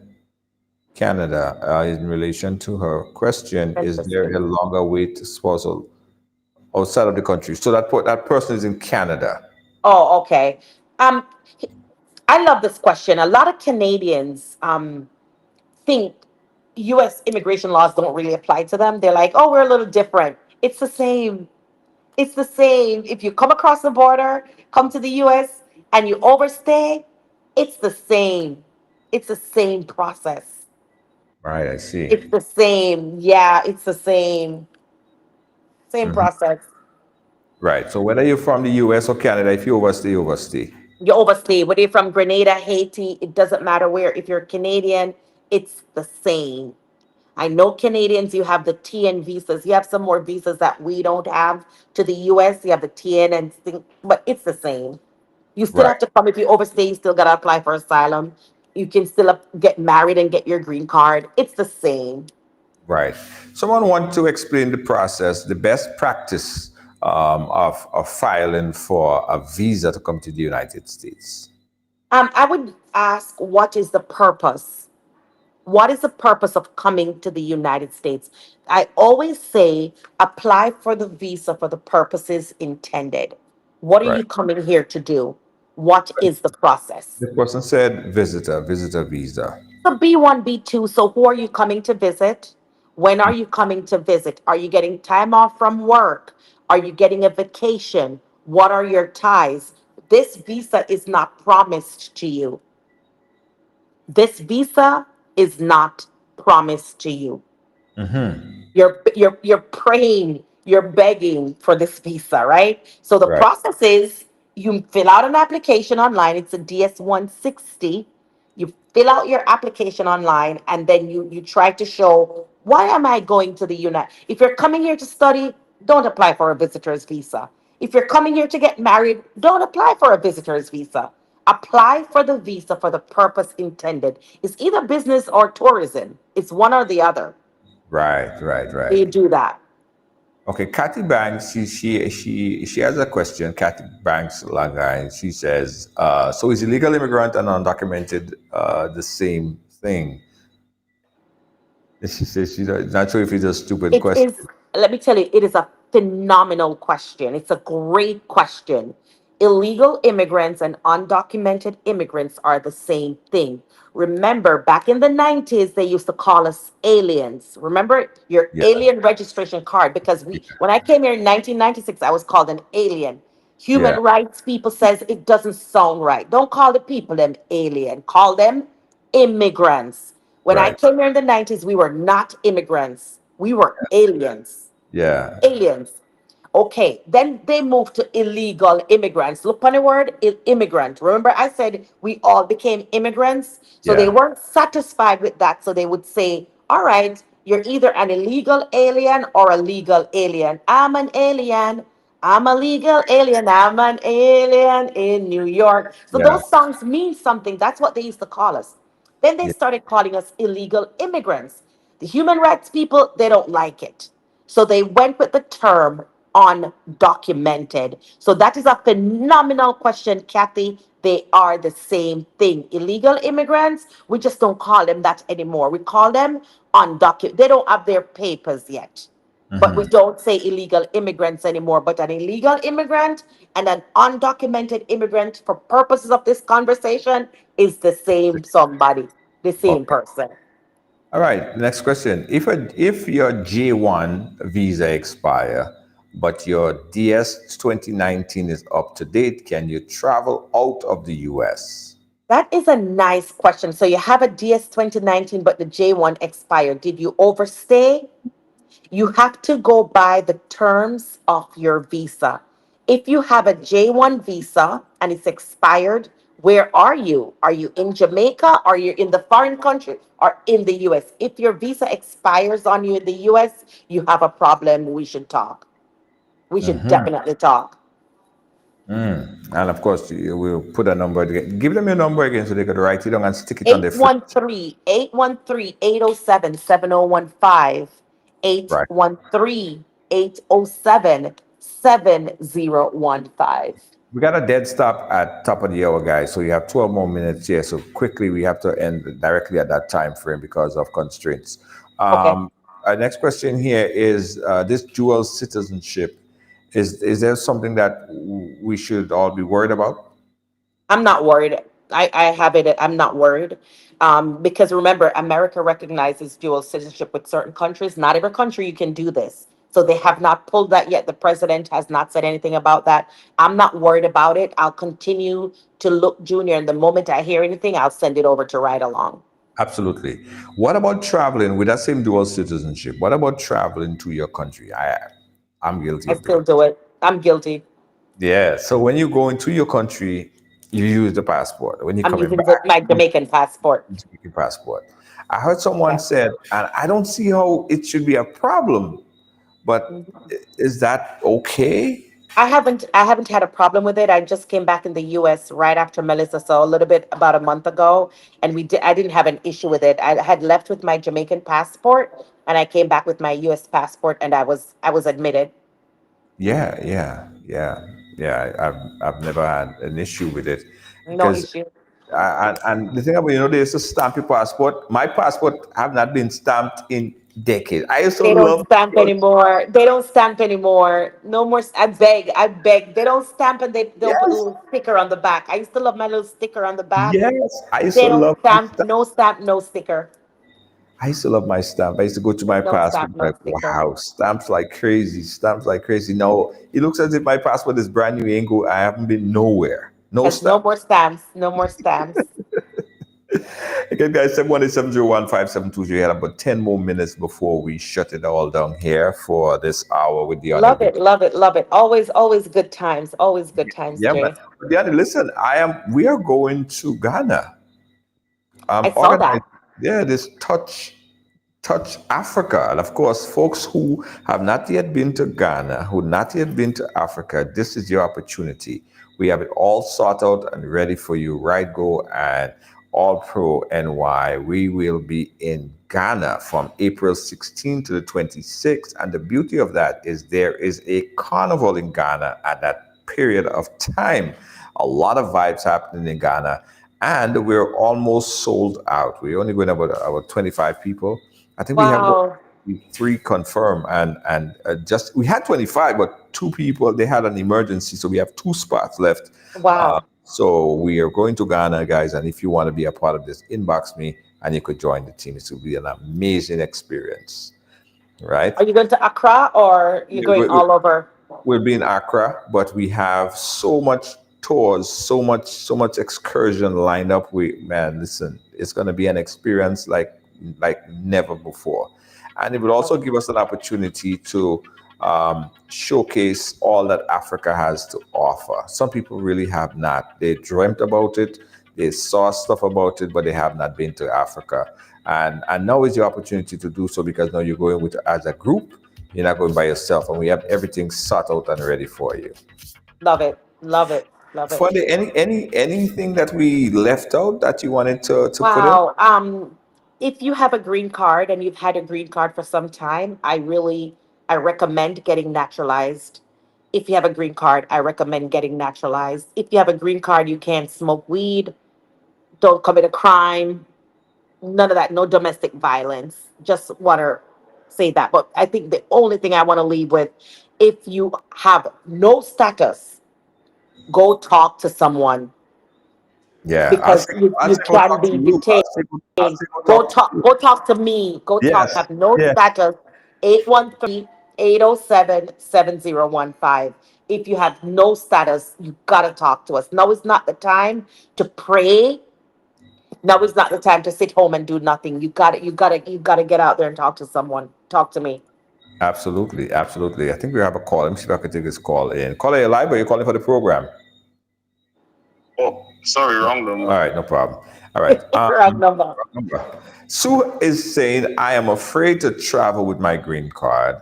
Canada, in relation to her question, is there a Interesting. longer wait to spousal outside of the country? So that person is in Canada. Oh, okay. Um, I love this question. A lot of Canadians think U.S. immigration laws don't really apply to them. They're like, oh, we're a little different. It's the same. It's the same. If you come across the border, come to the US, and you overstay, it's the same. It's the same process. Right, I see. It's the same. Yeah, it's the same process. Right. So whether you're from the US or Canada, if you overstay, you overstay. You overstay, whether you're from Grenada, Haiti, it doesn't matter where. If you're Canadian, it's the same. I know Canadians, you have the TN visas. You have some more visas that we don't have to the US. You have the TN and thing, but it's the same. You still Right. have to come if you overstay. You still gotta apply for asylum. You can still get married and get your green card. It's the same. Right. Someone want to explain the process, the best practice of filing for a visa to come to the United States. I would ask, what is the purpose? What is the purpose of coming to the United States? I always say apply for the visa for the purposes intended. What are Right. you coming here to do? What is the process? The person said visitor visa. So B1, B2. So who are you coming to visit? When are you coming to visit? Are you getting time off from work? Are you getting a vacation? What are your ties? This visa is not promised to you. This visa is not promised to you. You're praying, you're begging for this visa, right? So the Right. process is you fill out an application online. It's a DS-160. You fill out your application online, and then you try to show, why am I going to the United? If you're coming here to study, don't apply for a visitor's visa. If you're coming here to get married, don't apply for a visitor's visa. Apply for the visa for the purpose intended. It's either business or tourism. It's one or the other. Right. Right. So Right. you do that. Okay. Kathy Banks. She has a question. Kathy Banks Langai. She says, "So is illegal immigrant and undocumented the same thing?" She says she's not sure if it's a stupid It question. is, let me tell you, it is a phenomenal question. It's a great question. Illegal immigrants and undocumented immigrants are the same thing. Remember, back in the 90s, they used to call us aliens. Remember your Yeah. alien registration card? Because when I came here in 1996, I was called an alien. Yeah. Human rights people says it doesn't sound right. Don't call the people them alien. Call them immigrants. When I Right. came here in the 90s, we were not immigrants. We were aliens. Yeah. Aliens. Okay, then they moved to illegal immigrants. Look on the word immigrant. Remember, I said we all became immigrants? So they Yeah. weren't satisfied with that. So they would say, all right, you're either an illegal alien or a legal alien. I'm an alien. I'm a legal alien. I'm an alien in New York. So Yeah. those songs mean something. That's what they used to call us. Then they Yeah. started calling us illegal immigrants. The human rights people, they don't like it. So they went with the term undocumented. So that is a phenomenal question, Kathy. They are the same thing. Illegal immigrants, we just don't call them that anymore. We call them undocumented. They don't have their papers yet. But we don't say illegal immigrants anymore. But an illegal immigrant and an undocumented immigrant, for purposes of this conversation, is the same somebody, the same Okay. person. All right. Next question. If your J1 visa expire, but your DS 2019 is up to date, can you travel out of the US? That is a nice question. So you have a DS 2019, but the J1 expired. Did you overstay? You have to go by the terms of your visa. If you have a J1 visa and it's expired, where are you? Are you in Jamaica? Are you in the foreign country or in the US? If your visa expires on you in the US, you have a problem. We should talk. We should definitely talk. And of course, you will put a number again. Give them your number again so they could write it down and stick it on their fridge. 813-817-7015. Eight Right. one three 807-7015. We got a dead stop at top of the hour, guys. So you have 12 more minutes here. So quickly, we have to end directly at that time frame because of constraints. Okay. Our next question here is this dual citizenship. Is there something that we should all be worried about? I'm not worried. I have it. I'm not worried. Because remember, America recognizes dual citizenship with certain countries. Not every country you can do this. So they have not pulled that yet. The president has not said anything about that. I'm not worried about it. I'll continue to look junior. And the moment I hear anything, I'll send it over to Ride Along. Absolutely. What about traveling with that same dual citizenship? What about traveling to your country? I'm guilty I of doing still it. do it. I'm guilty. Yeah. So when you go into your country, you use the passport. When you're I'm coming using back, my you Jamaican passport. use your passport. I heard someone Yeah. said, and I don't see how it should be a problem, but Mhm. is that okay? I haven't had a problem with it. I just came back in the US right after Melissa, so a little bit about a month ago, and I didn't have an issue with it. I had left with my Jamaican passport and I came back with my US passport and I was admitted. Yeah, yeah, yeah, yeah. I've never had an issue with it No because issue. and the thing about they used to stamp your passport. My passport have not been stamped in decades. I used to They don't love stamp those. anymore. They don't stamp anymore. No more. I beg. I beg. They don't stamp and they don't put a Yes, little sticker on the back. I used to love my little sticker on the back. yes. I used They to don't love my stamp. stamp. No stamp. No sticker. I used to love my stamp. I used to go to my No passport stamp. No like, sticker. wow, stamps like crazy, stamps like crazy. No, it looks as if my passport is brand new. Ain't go. I haven't been nowhere. No Has no stamp. more stamps. No more stamps. Again, guys, 718-701-5720. You had about 10 more minutes before we shut it all down here for this hour with Diana. Love it. Love it. Love it. Always. Always good times. Always good times, Yeah, man. Jay. But Diana, listen, we are going to Ghana. I saw Organized, that. yeah, this touch Africa. And of course, folks who have not yet been to Ghana, who not yet been to Africa, this is your opportunity. We have it all sorted out and ready for you. Right Go and All Pro NY. We will be in Ghana from April 16th to the 26th. And the beauty of that is there is a carnival in Ghana at that period of time. A lot of vibes happening in Ghana. And we're almost sold out. We're only going about 25 people. I think we have about Wow. three confirmed, and just we had 25, but two people they had an emergency, so we have two spots left. Wow. So we are going to Ghana, guys, and if you want to be a part of this, inbox me and you could join the team. It will be an amazing experience, right? Are you going to Accra or you're We, going we, we, all over? we'll be in Accra, but we have so much tours, so much excursion lined up. Man, listen, it's going to be an experience like never before, and it will also give us an opportunity to showcase all that Africa has to offer. Some people really have not. They dreamt about it, they saw stuff about it, but they have not been to Africa. And now is your opportunity to do so because now you're going with as a group. You're not going by yourself, and we have everything sought out and ready for you. Love it. Love it. Love it. Funny, anything that we left out that you wanted to put in? Wow. If you have a green card and you've had a green card for some time, I recommend getting naturalized. If you have a green card, I recommend getting naturalized. If you have a green card, you can't smoke weed, don't commit a crime, none of that, no domestic violence. Just want to say that. But I think the only thing I want to leave with, if you have no status, go talk to someone Yeah, because I'll you say go can talk to be you. detained. I'll say go Go talk to talk. you. Go talk to me. Go talk. Yes, Have no yes, status. 813-807-7015. If you have no status, you gotta talk to us. Now is not the time to pray. Now is not the time to sit home and do nothing. You gotta get out there and talk to someone. Talk to me. absolutely, absolutely. I think we have a call. Let me see if I can take this call in. Call it live, or you're calling for the program? Oh, sorry, wrong All number. right, no problem. All right. Wrong number. Sue is saying, I am afraid to travel with my green card.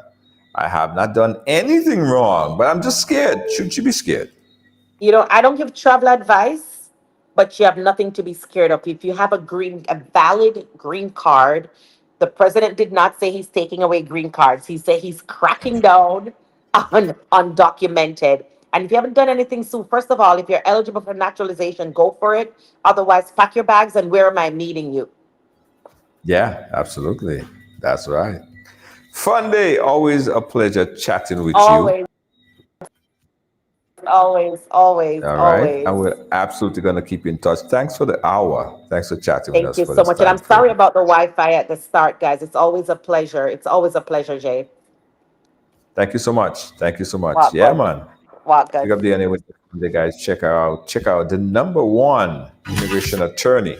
I have not done anything wrong, but I'm just scared. Should you be scared? I don't give travel advice, but you have nothing to be scared of. If you have a valid green card, the president did not say he's taking away green cards. He said he's cracking down on undocumented. And if you haven't done anything soon, first of all, if you're eligible for naturalization, go for it. Otherwise, pack your bags and where am I meeting you? Yeah, absolutely. That's right. Fun day. Always a pleasure chatting with you. Always, always, always, All right. always. And we're absolutely going to keep in touch. Thanks for the hour. Thanks for chatting with Thank us you for so this much. And time I'm sorry frame. about the Wi-Fi at the start, guys. It's always a pleasure. It's always a pleasure, Jay. Thank you so much. Thank you so much. What Yeah, good? man. What Pick good? up the anyway, the guys. Check her out. Check out the number one immigration attorney.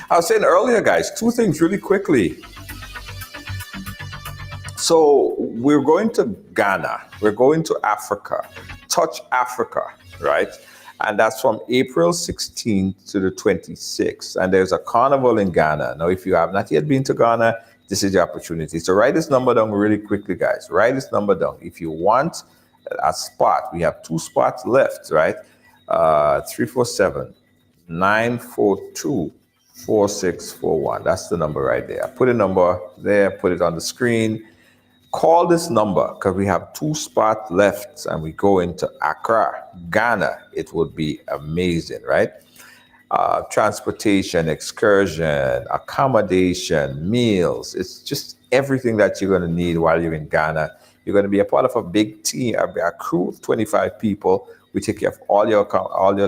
I was saying earlier, guys, two things really quickly. So we're going to Ghana. We're going to Africa. Touch Africa, right? And that's from April 16th to the 26th. And there's a carnival in Ghana. Now, if you have not yet been to Ghana, this is your opportunity. So write this number down really quickly, guys. Write this number down. If you want a spot. We have 2 spots left, right? 347-942-4641. That's the number right there. Put a number there, put it on the screen. Call this number because we have 2 spots left and we go into Accra, Ghana. It would be amazing, right? Transportation, excursion, accommodation, meals. It's just everything that you're going to need while you're in Ghana. You're going to be a part of a big team, a crew of 25 people. We take care of all your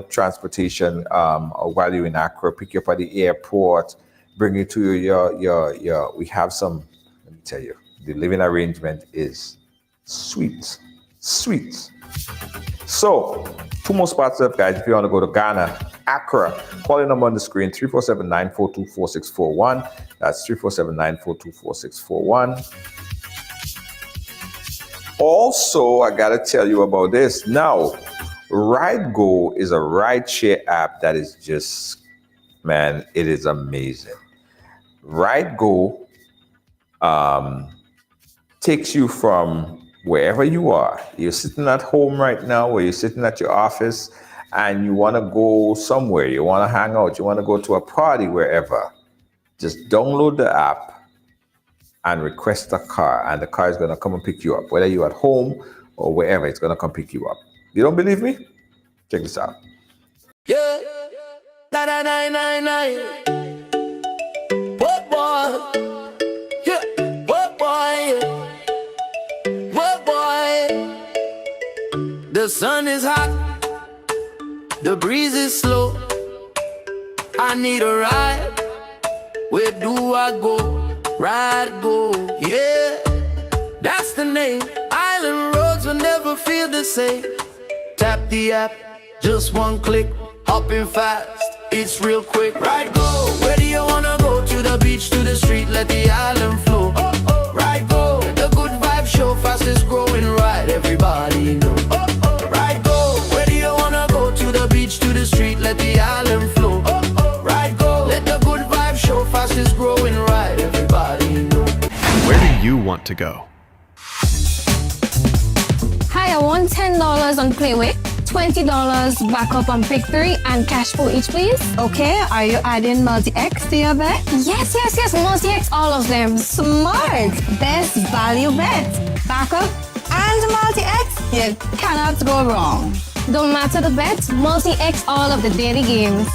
transportation while you're in Accra, pick you up at the airport, bring you to your we have some, let me tell you, the living arrangement is sweet. So, 2 more spots left, guys. If you want to go to Ghana, Accra, call the number on the screen, 347-942-4641. That's 347-942-4641. Also, I got to tell you about this. Now, RideGo is a rideshare app that is just, man, it is amazing. RideGo takes you from wherever you are. You're sitting at home right now, or you're sitting at your office, and you want to go somewhere. You want to hang out. You want to go to a party, wherever. Just download the app and request a car, and the car is going to come and pick you up. Whether you're at home or wherever, it's going to come pick you up. You don't believe me? Check this out. Yeah, 999. What boy? Yeah, what boy? What boy? The sun is hot, the breeze is slow. I need a ride. Where do I go? RideGo, yeah, that's the name. Island roads will never feel the same. Tap the app, just one click, hopping fast, it's real quick. RideGo, where do you wanna go? To the beach, to the street, let the island flow. RideGo, the good vibe show, fastest growing ride, everybody know. RideGo, where do you wanna go? To the beach, to the street, let the island flow. RideGo, let the good vibe show, fastest growing ride, everybody know. Where do you want to go? Hi, I want $10 on Playway, $20 backup on Pick 3, and cash for each, please. Okay, are you adding multi-X to your bet? Yes, multi-X, all of them. Smart! Best value bet. Backup and multi-X, you cannot go wrong. Don't matter the bet, multi-X all of the daily games.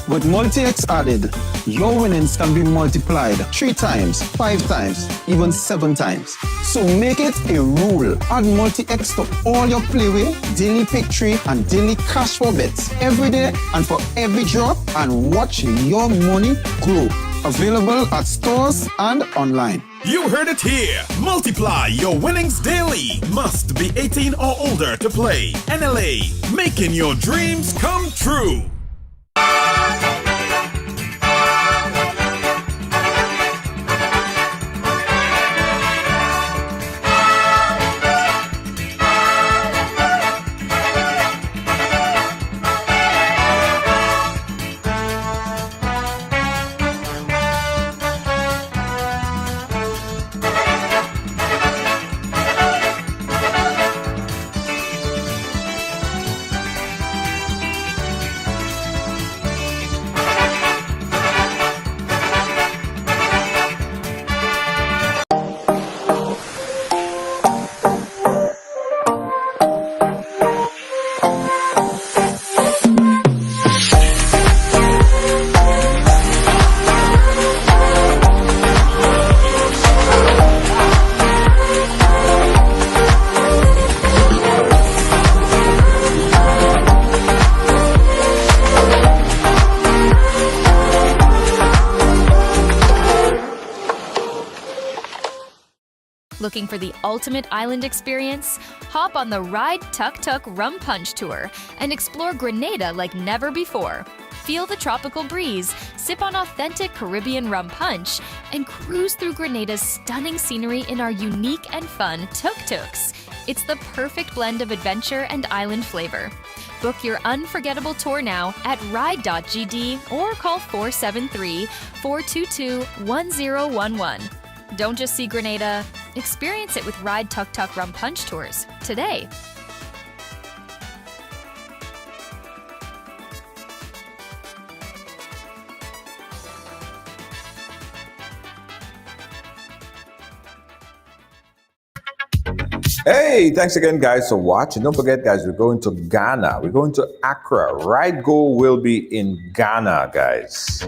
With multi-X added, your winnings can be multiplied 3 times, 5 times, even 7 times. So make it a rule. Add multi-X to all your Playway, daily Pick 3, and daily cash for bets every day and for every drop, and watch your money grow. Available at stores and online. You heard it here. Multiply your winnings daily. Must be 18 or older to play. NLA, making your dreams come true. Looking for the ultimate island experience? Hop on the Ride Tuk Tuk Rum Punch Tour and explore Grenada like never before. Feel the tropical breeze, sip on authentic Caribbean rum punch, and cruise through Grenada's stunning scenery in our unique and fun tuk-tuks. It's the perfect blend of adventure and island flavor. Book your unforgettable tour now at ride.gd or call 473-422-1011. Don't just see Grenada, experience it with Ride Tuk Tuk Rum Punch Tours today. Hey, thanks again, guys, for watching. Don't forget, guys, we're going to Ghana. We're going to Accra. Right Go will be in Ghana, guys.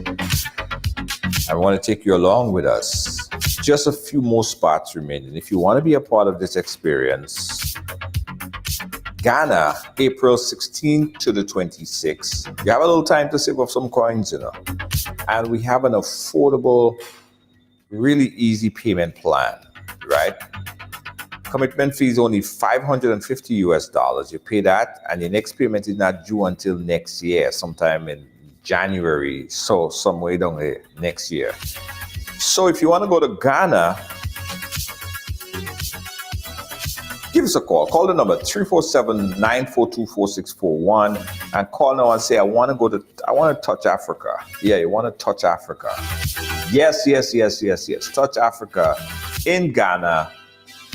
I want to take you along with us. Just a few more spots remaining. If you want to be a part of this experience, Ghana, April 16th to the 26th. You have a little time to save up some coins, you know. And we have an affordable, really easy payment plan, right? Commitment fee is only $550 US. You pay that, and your next payment is not due until next year, sometime in January, so somewhere down here next year. So if you want to go to Ghana, give us a call. Call the number 347-942-4641 and call now and say, I want to touch Africa. Yeah, you want to touch Africa. Yes. Touch Africa in Ghana.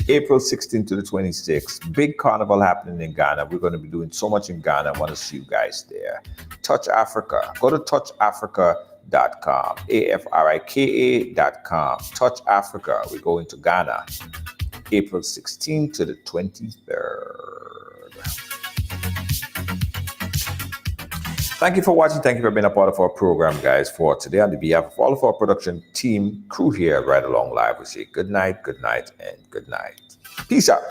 April 16th to the 26th. Big carnival happening in Ghana. We're going to be doing so much in Ghana. I want to see you guys there. Touch Africa. Go to touchafrica.com. AFRIKA.com. Touch Africa. We're going to Ghana. April 16th to the 23rd. Thank you for watching. Thank you for being a part of our program, guys. For today, on behalf of all of our production team, crew here, Right Along Live, we say good night, and good night. Peace out.